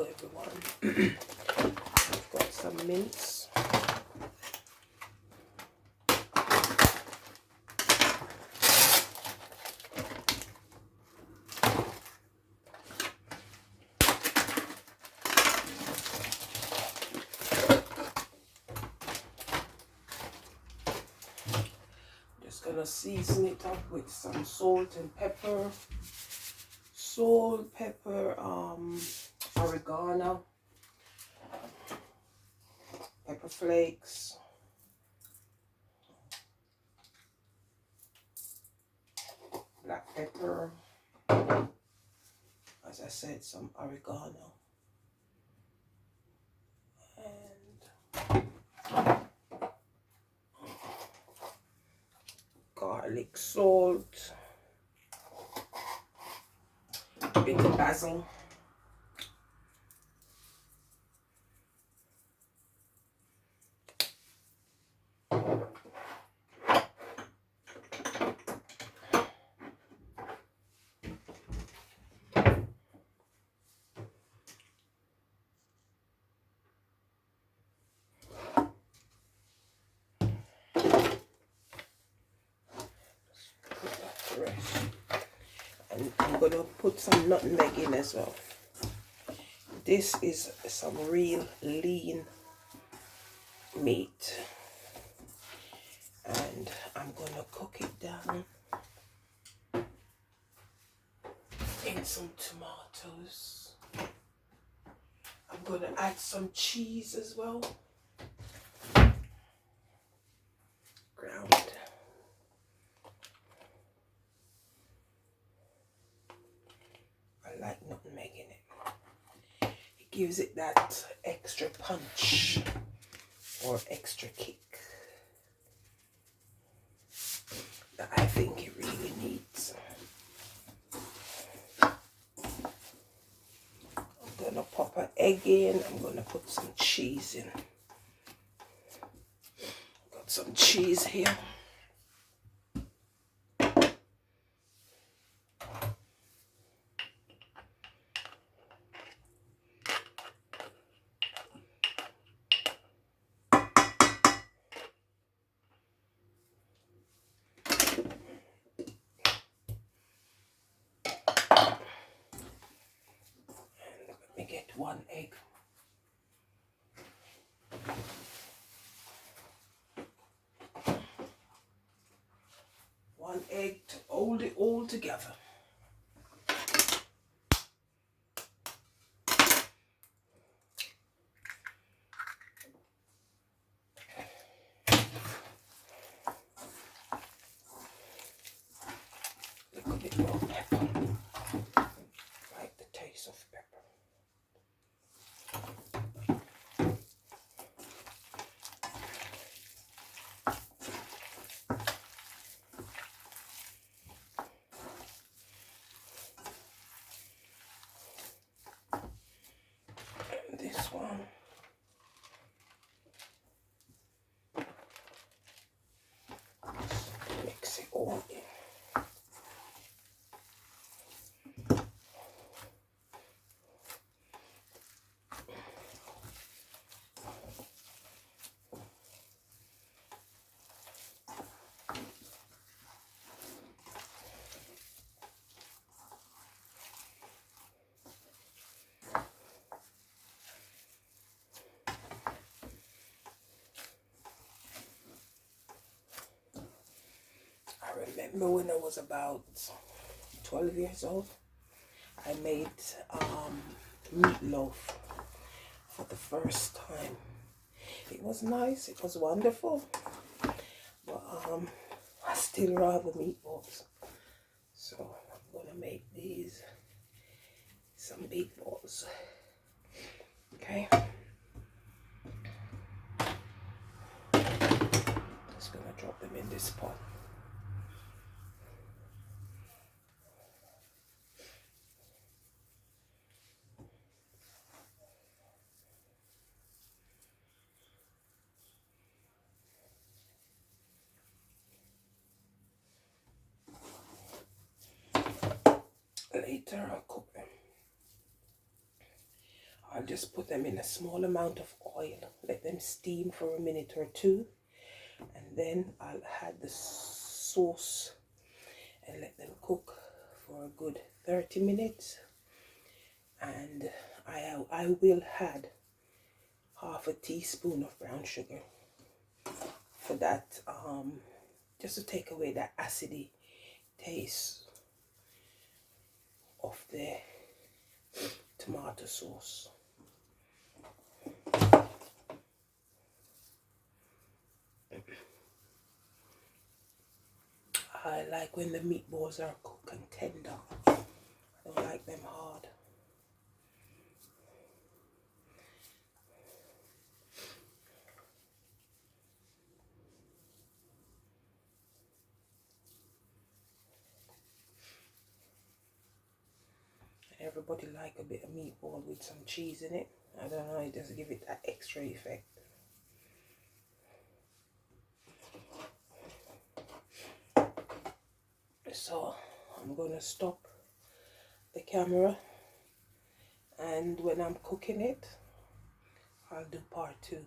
Hello everyone. I've got some mince. Just gonna season it up with some salt and pepper. Salt, pepper, oregano, pepper flakes, black pepper, as I said, some oregano, and garlic, salt, a bit of basil. And I'm going to put some nutmeg in as well. This is some real lean meat. And I'm going to cook it down in some tomatoes. I'm going to add some cheese as well. Ground. I like nutmeg in it. It gives it that extra punch or extra kick that I think it really needs. I'm gonna pop an egg in. I'm gonna put some cheese in. Got some cheese here. Get one egg. One egg to hold it all together. Look a bit more pepper. I like the taste of pepper. This one. Mix it all in. I remember when I was about 12 years old, I made meatloaf for the first time. It was nice, it was wonderful, but I still rather meatballs. So I'm gonna make these some meatballs. Okay. Just gonna drop them in this pot. Later I'll cook them. I I'll just put them in a small amount of oil, let them steam for a minute or two, and then I'll add the sauce and let them cook for a good 30 minutes. And I will add half a teaspoon of brown sugar for that, just to take away that acidy taste of the tomato sauce. I like when the meatballs are cooked and tender. I don't like them hard. Everybody like a bit of meatball with some cheese in it. I don't know, it doesn't give it that extra effect. So I'm going to stop the camera, and when I'm cooking it, I'll do part 2.